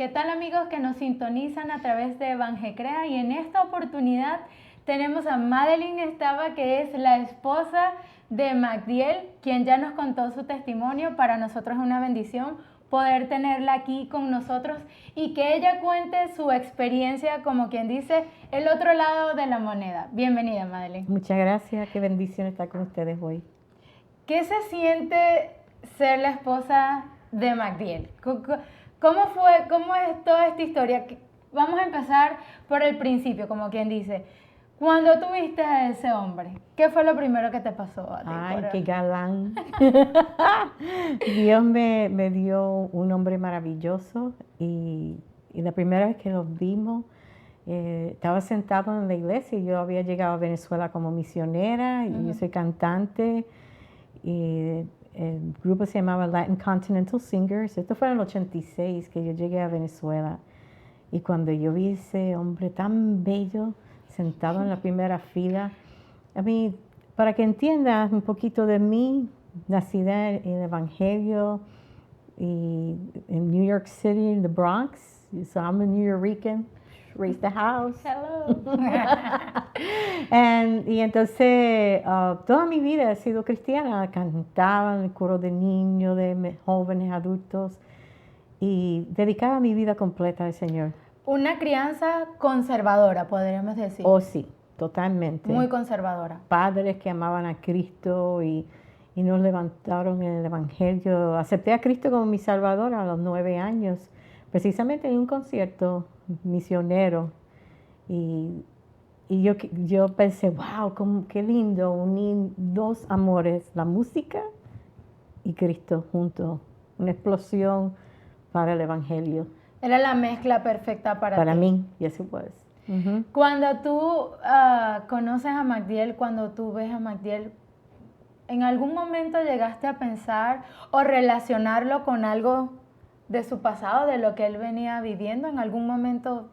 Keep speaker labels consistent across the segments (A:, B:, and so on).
A: ¿Qué tal, amigos que nos sintonizan a través de Evangecrea? Y en esta oportunidad tenemos a Madeline Estaba, que es la esposa de Magdiel, quien ya nos contó su testimonio. Para nosotros es una bendición poder tenerla aquí con nosotros y que ella cuente su experiencia, como quien dice, el otro lado de la moneda. Bienvenida, Madeline.
B: Muchas gracias, qué bendición estar con ustedes hoy.
A: ¿Qué se siente ser la esposa de Magdiel? ¿Cómo fue, cómo es toda esta historia? Vamos a empezar por el principio, como quien dice. Cuando tuviste a ese hombre, ¿qué fue lo primero que te pasó a ti?
B: Ay, qué galán. Dios me dio un hombre maravilloso y la primera vez que nos vimos, estaba sentado en la iglesia y yo había llegado a Venezuela como misionera y yo soy cantante y el grupo se llamaba Latin Continental Singers. Esto fue en el 86 que yo llegué a Venezuela y cuando yo vi ese hombre tan bello sentado en la primera fila, a mí, para que entiendas un poquito de mí, nacida en el Evangelio y en New York City, en the Bronx, so I'm a New Yorican, raised the house.
A: Hello.
B: Y entonces toda mi vida he sido cristiana, cantaba en el coro de niños, de jóvenes, adultos y dedicaba mi vida completa al Señor.
A: Una crianza conservadora, podríamos decir.
B: Oh, sí, totalmente.
A: Muy conservadora.
B: Padres que amaban a Cristo y nos levantaron en el Evangelio. Acepté a Cristo como mi Salvador a los 9 años, precisamente en un concierto misionero. Y yo pensé, wow, qué lindo unir dos amores, la música y Cristo juntos. Una explosión para el Evangelio.
A: Era la mezcla perfecta para ti.
B: Para mí, yes it was.
A: Cuando tú conoces a Magdiel, cuando tú ves a Magdiel, ¿en algún momento llegaste a pensar o relacionarlo con algo de su pasado, de lo que él venía viviendo? ¿En algún momento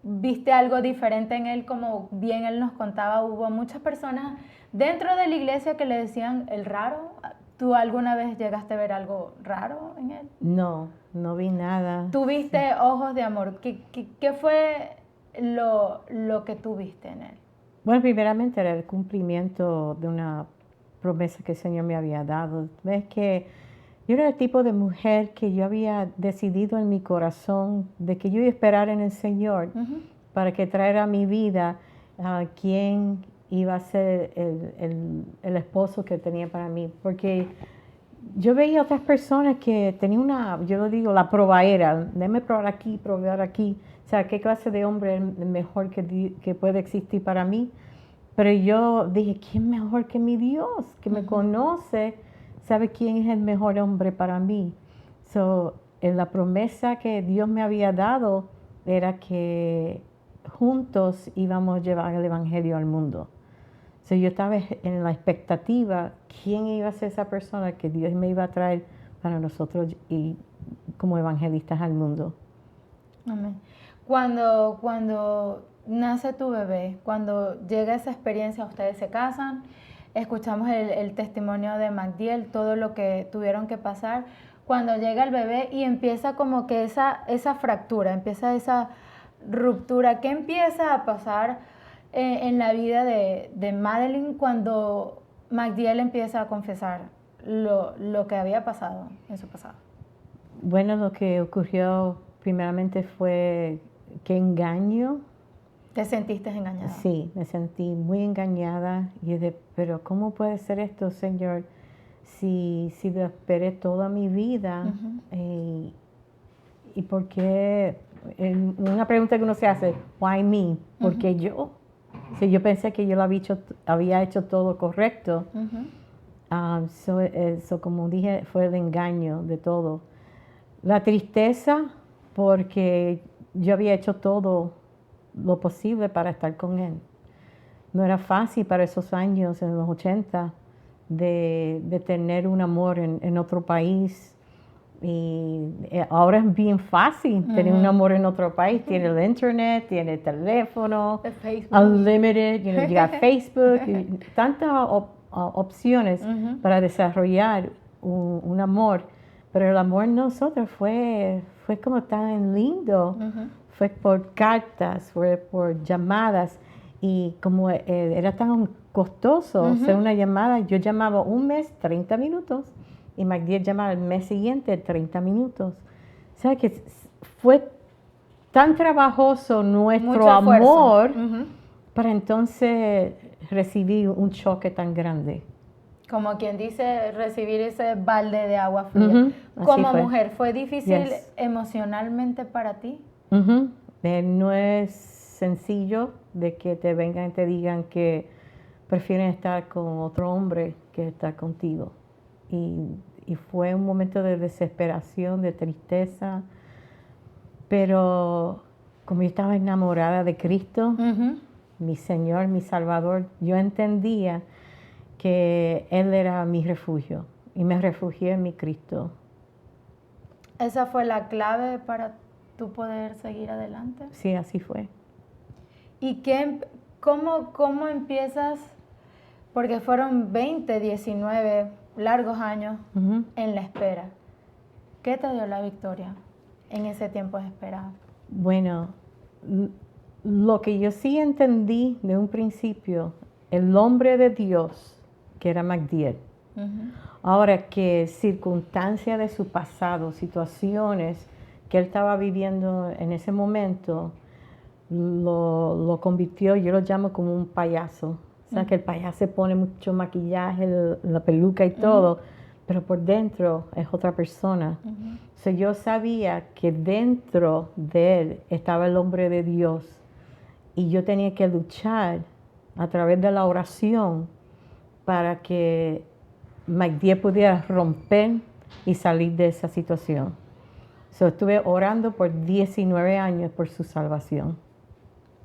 A: viste algo diferente en él? Como bien él nos contaba, hubo muchas personas dentro de la iglesia que le decían el raro. ¿Tú alguna vez llegaste a ver algo raro en él?
B: No vi nada.
A: ¿Tuviste ojos de amor? ¿Qué fue lo que tú viste en él?
B: Bueno, primeramente era el cumplimiento de una promesa que el Señor me había dado. Ves que yo era el tipo de mujer que yo había decidido en mi corazón de que yo iba a esperar en el Señor para que traiga a mi vida a quien iba a ser el esposo que tenía para mí. Porque yo veía otras personas que tenían yo lo digo, la probaera. Déme probar aquí, probar aquí. O sea, ¿qué clase de hombre es el mejor que puede existir para mí? Pero yo dije, ¿quién mejor que mi Dios? Que me conoce, sabe quién es el mejor hombre para mí. En la promesa que Dios me había dado era que juntos íbamos a llevar el Evangelio al mundo. Yo estaba en la expectativa, ¿quién iba a ser esa persona que Dios me iba a traer para nosotros y como evangelistas al mundo?
A: Amén. Cuando nace tu bebé, cuando llega esa experiencia, ustedes se casan, escuchamos el testimonio de Magdiel, todo lo que tuvieron que pasar. Cuando llega el bebé y empieza como que esa fractura, empieza esa ruptura, ¿qué empieza a pasar en la vida de Madeline cuando Magdiel empieza a confesar lo que había pasado en su pasado?
B: Bueno, lo que ocurrió primeramente fue que engaño.
A: ¿Te sentiste engañada?
B: Sí, me sentí muy engañada y dije, pero ¿cómo puede ser esto, Señor? Si lo esperé toda mi vida y por qué, una pregunta que uno se hace, why me? ¿Por qué yo? Si yo pensé que yo lo había hecho todo correcto. Como dije, fue el engaño de todo. La tristeza, porque yo había hecho todo lo posible para estar con él. No era fácil para esos años, en los 80, de tener un amor en otro país. Y ahora es bien fácil tener un amor en otro país. Tiene el internet, tiene el teléfono, unlimited, you got Facebook, tantas opciones para desarrollar un amor. Pero el amor en nosotros fue fue como tan lindo. Fue por cartas, fue por llamadas. Y como era tan costoso hacer una llamada, yo llamaba un mes 30 minutos y Magdiel llamaba el mes siguiente 30 minutos. O sea que fue tan trabajoso nuestro amor para entonces recibir un choque tan grande.
A: Como quien dice, recibir ese balde de agua fría. Como mujer, ¿fue difícil emocionalmente para ti?
B: No es sencillo de que te vengan y te digan que prefieren estar con otro hombre que estar contigo. Y fue un momento de desesperación, de tristeza, pero como yo estaba enamorada de Cristo, mi Señor, mi Salvador, yo entendía que Él era mi refugio y me refugié en mi Cristo.
A: ¿Esa fue la clave para tú poder seguir adelante?
B: Sí, así fue.
A: ¿Y cómo empiezas? Porque fueron 20, 19 largos años en la espera. ¿Qué te dio la victoria en ese tiempo de espera?
B: Bueno, lo que yo sí entendí de un principio, el hombre de Dios, que era Magdiel. Ahora que circunstancias de su pasado, situaciones que él estaba viviendo en ese momento, lo convirtió, yo lo llamo como un payaso. O sea, que el payaso se pone mucho maquillaje, la peluca y todo, pero por dentro es otra persona. So, yo sabía que dentro de él estaba el hombre de Dios y yo tenía que luchar a través de la oración para que Magdiel pudiera romper y salir de esa situación. So, estuve orando por 19 años por su salvación.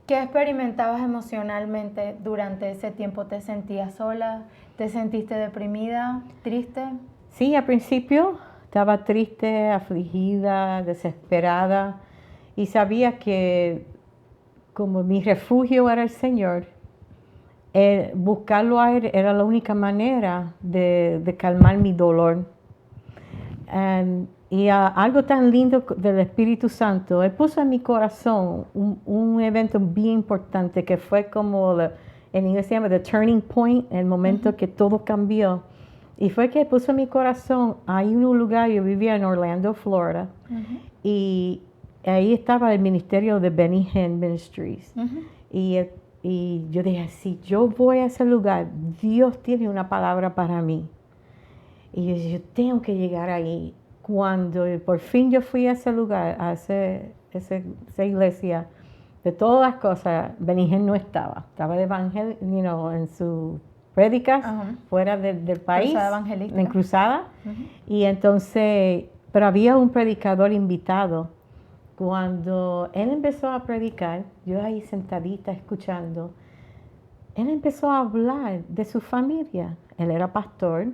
A: ¿Qué experimentabas emocionalmente durante ese tiempo? ¿Te sentías sola? ¿Te sentiste deprimida? ¿Triste?
B: Sí, al principio estaba triste, afligida, desesperada y sabía que como mi refugio era el Señor, buscarlo a Él era la única manera de calmar mi dolor. Y algo tan lindo del Espíritu Santo, Él puso en mi corazón un evento bien importante que fue como, en inglés se llama the turning point, el momento que todo cambió. Y fue que Él puso en mi corazón, hay un lugar, yo vivía en Orlando, Florida, y ahí estaba el ministerio de Benny Hinn Ministries. Y yo dije, si yo voy a ese lugar, Dios tiene una palabra para mí. Y yo tengo que llegar ahí. Cuando por fin yo fui a ese lugar, a esa iglesia, de todas las cosas, Benny Hinn no estaba. Estaba de evangelio, en sus prédicas, fuera del país, en cruzada. Y entonces, pero había un predicador invitado. Cuando él empezó a predicar, yo ahí sentadita escuchando, él empezó a hablar de su familia. Él era pastor,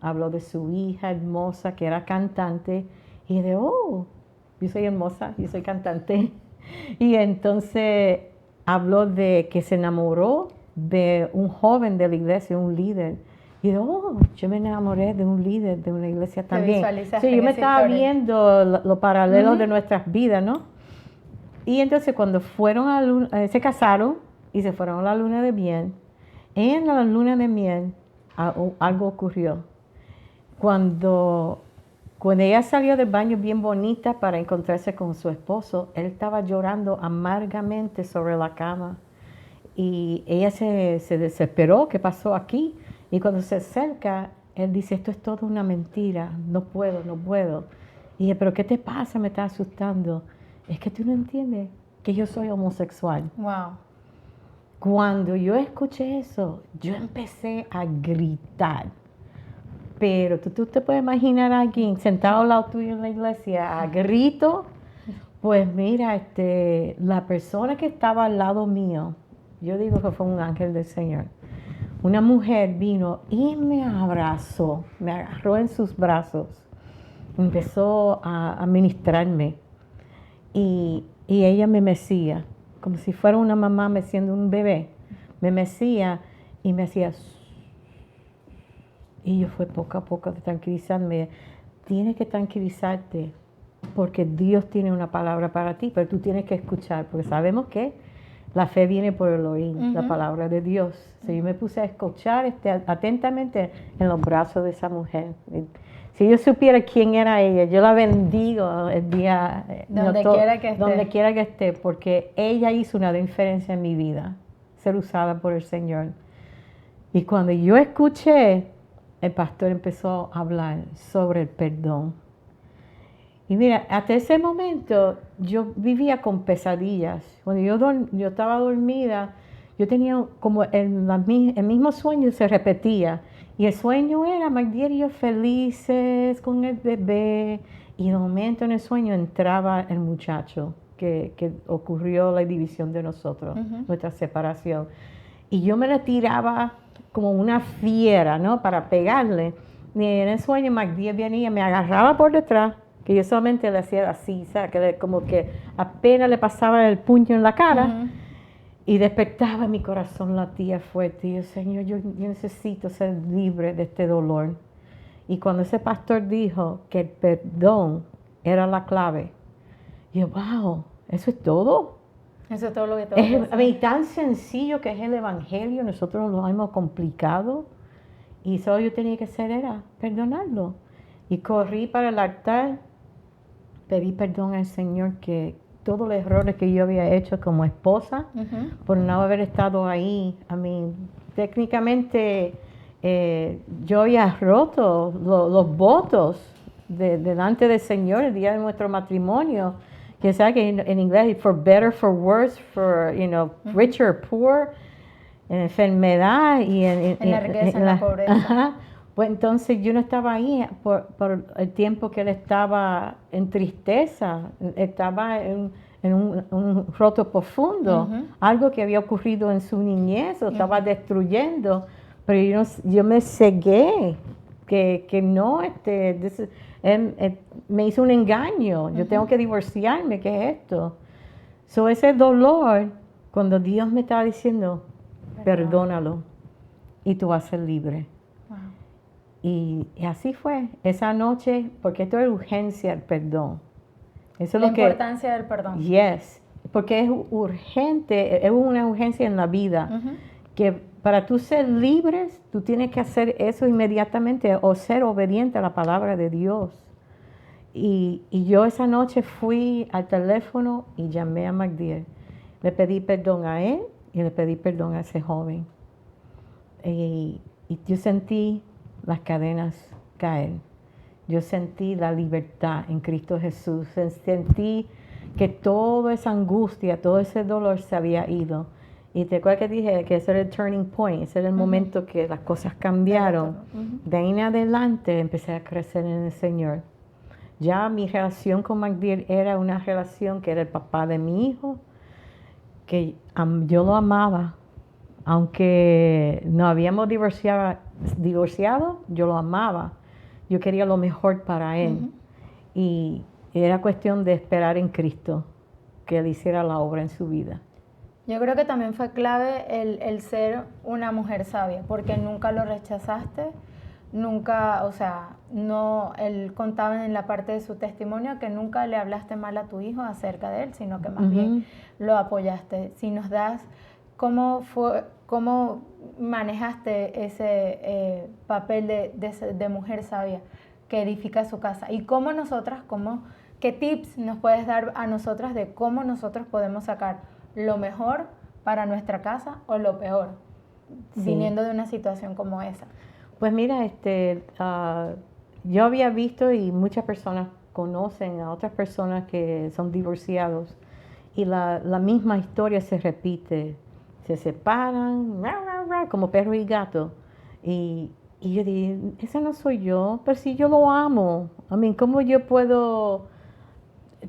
B: habló de su hija hermosa que era cantante y de, yo soy hermosa, yo soy cantante. Y entonces habló de que se enamoró de un joven de la iglesia, un líder. Y de, yo me enamoré de un líder de una iglesia también. Sí, yo me estaba viendo lo paralelo de nuestras vidas, ¿no? Y entonces cuando fueron se casaron y se fueron a la luna de miel, en la luna de miel algo ocurrió. Cuando ella salió del baño bien bonita para encontrarse con su esposo, él estaba llorando amargamente sobre la cama. Y ella se desesperó, ¿qué pasó aquí? Y cuando se acerca, él dice, esto es toda una mentira, no puedo. Y dije, ¿pero qué te pasa? Me está asustando. Es que tú no entiendes que yo soy homosexual.
A: Wow.
B: Cuando yo escuché eso, yo empecé a gritar. Pero tú te puedes imaginar a alguien sentado al lado tuyo en la iglesia a grito. Pues mira, la persona que estaba al lado mío, yo digo que fue un ángel del Señor. Una mujer vino y me abrazó, me agarró en sus brazos, empezó a ministrarme y ella me mecía, como si fuera una mamá meciendo un bebé. Me mecía y me hacía... Y yo fue poco a poco de tranquilizarme. Tienes que tranquilizarte. porque Dios tiene una palabra para ti, pero tú tienes que escuchar, porque sabemos que la fe viene por el oír, la palabra de Dios. So, yo me puse a escuchar atentamente en los brazos de esa mujer. Si yo supiera quién era ella, yo la bendigo el día, donde quiera que esté, porque ella hizo una diferencia en mi vida, ser usada por el Señor. Y cuando yo escuché, el pastor empezó a hablar sobre el perdón. Y mira, hasta ese momento yo vivía con pesadillas. Cuando yo estaba dormida, yo tenía como el mismo sueño se repetía. Y el sueño era Magdiel y yo felices con el bebé. Y de momento en el sueño entraba el muchacho que ocurrió la división de nosotros, nuestra separación. Y yo me la tiraba como una fiera, ¿no? Para pegarle. Y en el sueño Magdiel venía, me agarraba por detrás, que yo solamente le hacía así, ¿sabes? Como que apenas le pasaba el puño en la cara y despertaba, mi corazón latía fuerte. Y yo, Señor, yo necesito ser libre de este dolor. Y cuando ese pastor dijo que el perdón era la clave, yo, wow, ¿eso es todo?
A: Eso es todo lo que tengo que
B: hacer. Tan sencillo que es el Evangelio, nosotros lo hemos complicado. Y solo yo tenía que hacer era perdonarlo. Y corrí para el altar, pedí perdón al Señor que todos los errores que yo había hecho como esposa, por no haber estado ahí. Técnicamente yo había roto los votos delante del Señor el día de nuestro matrimonio. Que sabe que en inglés, for better, for worse, for, richer, poor, en enfermedad y en
A: la riqueza, en la pobreza.
B: Ajá. Pues entonces yo no estaba ahí por el tiempo que él estaba en tristeza, estaba en un roto profundo, algo que había ocurrido en su niñez, lo estaba destruyendo, pero yo me cegué, que no, me hizo un engaño, yo tengo que divorciarme, ¿qué es esto? So ese dolor, cuando Dios me estaba diciendo, perdónalo y tú vas a ser libre. Wow. Y así fue, esa noche, porque esto es urgencia, el perdón. Eso
A: la importancia del perdón.
B: Yes, porque es urgente, es una urgencia en la vida, que para tú ser libres, tú tienes que hacer eso inmediatamente o ser obediente a la palabra de Dios. Y yo esa noche fui al teléfono y llamé a Magdiel. Le pedí perdón a él y le pedí perdón a ese joven. Y yo sentí las cadenas caer. Yo sentí la libertad en Cristo Jesús. Sentí que toda esa angustia, todo ese dolor se había ido. Y te acuerdas que dije que ese era el turning point, ese era el momento que las cosas cambiaron. De ahí en adelante empecé a crecer en el Señor. Ya mi relación con Magdiel era una relación que era el papá de mi hijo, que yo lo amaba. Aunque nos habíamos divorciado, yo lo amaba. Yo quería lo mejor para él. Y era cuestión de esperar en Cristo que Él hiciera la obra en su vida.
A: Yo creo que también fue clave el ser una mujer sabia, porque nunca lo rechazaste, nunca, o sea, no, él contaba en la parte de su testimonio que nunca le hablaste mal a tu hijo acerca de él, sino que más bien lo apoyaste. Si nos das, ¿cómo manejaste ese papel de mujer sabia que edifica su casa? Y cómo nosotras, ¿qué tips nos puedes dar a nosotras de cómo nosotros podemos sacar lo mejor para nuestra casa o lo peor, viniendo de una situación como esa?
B: Pues mira, yo había visto y muchas personas conocen a otras personas que son divorciados y la misma historia se repite. Se separan, como perro y gato. Y yo dije, ese no soy yo, pero si yo lo amo. ¿Cómo yo puedo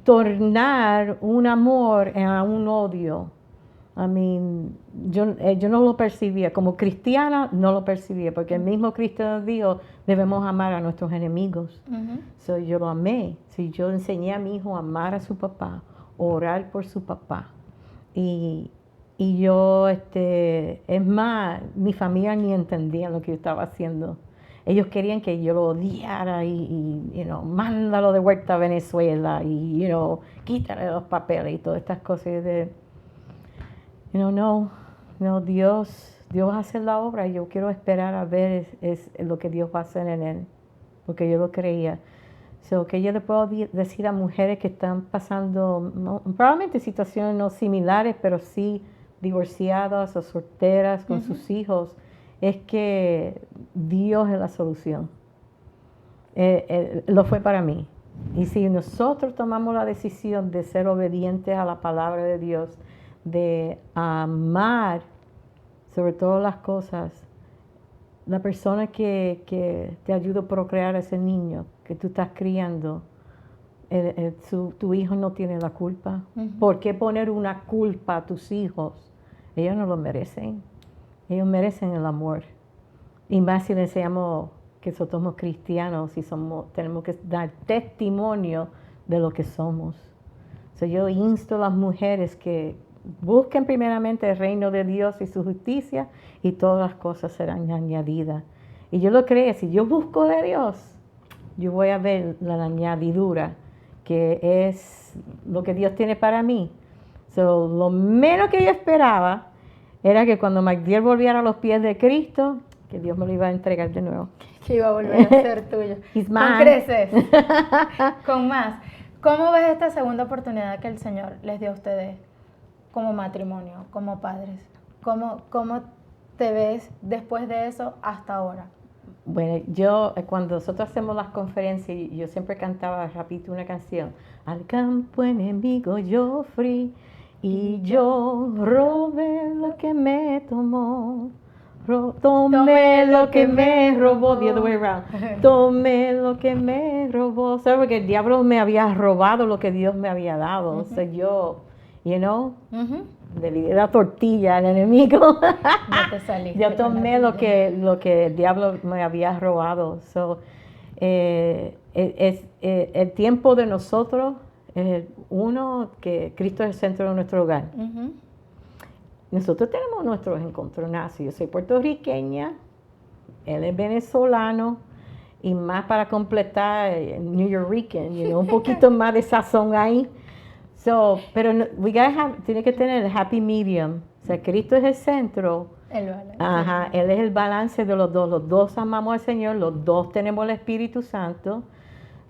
B: tornar un amor a un odio? Yo no lo percibía. Como cristiana no lo percibía, porque el mismo Cristo nos dijo, debemos amar a nuestros enemigos. So, yo lo amé. Yo enseñé a mi hijo a amar a su papá, orar por su papá. Y yo, es más, mi familia ni entendía lo que yo estaba haciendo. ellos querían que yo lo odiara y mándalo de vuelta a Venezuela y, quítale los papeles y todas estas cosas de, no, Dios va a hacer la obra y yo quiero esperar a ver es lo que Dios va a hacer en él, porque yo lo creía. So, que yo le puedo decir a mujeres que están pasando, probablemente situaciones no similares, pero sí divorciadas o solteras con sus hijos, es que Dios es la solución. Lo fue para mí. Y si nosotros tomamos la decisión de ser obedientes a la palabra de Dios, de amar sobre todas las cosas, la persona que te ayuda a procrear a ese niño que tú estás criando, tu hijo no tiene la culpa. ¿Por qué poner una culpa a tus hijos? Ellos no lo merecen. Ellos merecen el amor. Y más si les enseñamos que somos cristianos y tenemos que dar testimonio de lo que somos. Yo insto a las mujeres que busquen primeramente el reino de Dios y su justicia y todas las cosas serán añadidas. Y yo lo creo, si yo busco de Dios, yo voy a ver la añadidura que es lo que Dios tiene para mí. Lo menos que yo esperaba era que cuando Magdiel volviera a los pies de Cristo, que Dios me lo iba a entregar de nuevo.
A: Que iba a volver a ser tuyo. Con creces, con más. ¿Cómo ves esta segunda oportunidad que el Señor les dio a ustedes como matrimonio, como padres? ¿Cómo te ves después de eso hasta ahora?
B: Bueno, cuando nosotros hacemos las conferencias, yo siempre cantaba rapidito una canción. Al campo enemigo yo fui y yo robé lo que me tomó. Tomé lo que me robó, the other way around. Tomé lo que me robó. ¿Sabes? Porque el diablo me había robado lo que Dios me había dado. O sea, yo, le di la tortilla al enemigo.
A: No te saliste.
B: Yo tomé lo que el diablo me había robado. El tiempo de nosotros es que Cristo es el centro de nuestro hogar. Nosotros tenemos nuestros encontronazos. Yo soy puertorriqueña, él es venezolano y más para completar New Yorker, un poquito más de sazón ahí. Pero tiene que tener el happy medium. O sea, Cristo es el centro.
A: El balance.
B: Ajá, Él es el balance de los dos. Los dos amamos al Señor, los dos tenemos el Espíritu Santo.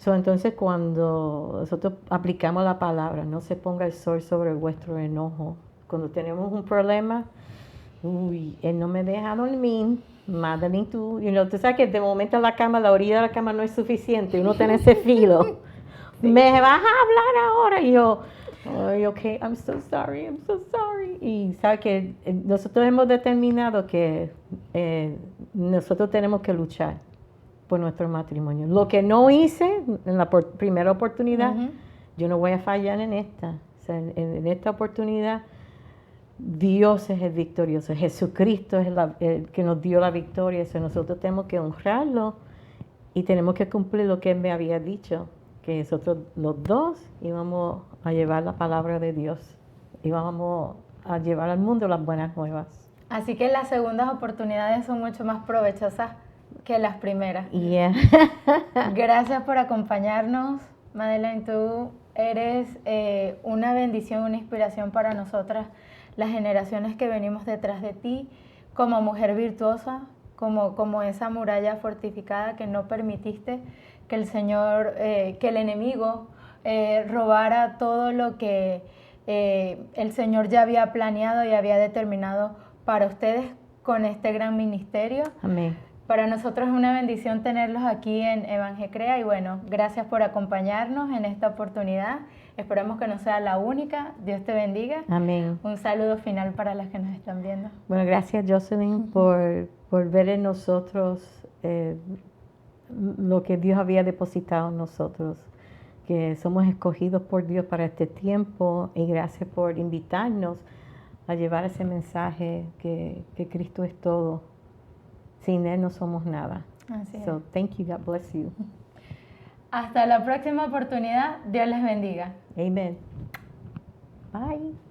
B: Entonces, cuando nosotros aplicamos la palabra, no se ponga el sol sobre vuestro enojo. Cuando tenemos un problema, Él no me deja dormir. Madeline, tú sabes que de momento la orilla de la cama no es suficiente. Uno tiene ese filo. Sí. Me vas a hablar ahora. Y yo, okay, I'm so sorry. Y sabes que nosotros hemos determinado que nosotros tenemos que luchar por nuestro matrimonio. Lo que no hice en la primera oportunidad, yo no voy a fallar en esta. O sea, en esta oportunidad, Dios es el victorioso. Jesucristo es el que nos dio la victoria. Nosotros tenemos que honrarlo y tenemos que cumplir lo que Él me había dicho, que nosotros los dos íbamos a llevar la palabra de Dios, íbamos a llevar al mundo las buenas nuevas.
A: Así que las segundas oportunidades son mucho más provechosas que las primeras.
B: Yeah.
A: Gracias por acompañarnos, Madeleine. Tú eres una bendición, una inspiración para nosotras, las generaciones que venimos detrás de ti, como mujer virtuosa, como esa muralla fortificada que no permitiste que el Señor, que el enemigo robara todo lo que el Señor ya había planeado y había determinado para ustedes con este gran ministerio.
B: Amén.
A: Para nosotros es una bendición tenerlos aquí en Evangecrea y bueno, gracias por acompañarnos en esta oportunidad. Esperamos que no sea la única. Dios te bendiga.
B: Amén.
A: Un saludo final para las que nos están viendo.
B: Bueno, gracias Jocelyn por ver en nosotros lo que Dios había depositado en nosotros, que somos escogidos por Dios para este tiempo y gracias por invitarnos a llevar ese mensaje que Cristo es todo. Sin Él no somos nada.
A: Así es.
B: So, thank you. God bless you.
A: Hasta la próxima oportunidad. Dios les bendiga.
B: Amen. Bye.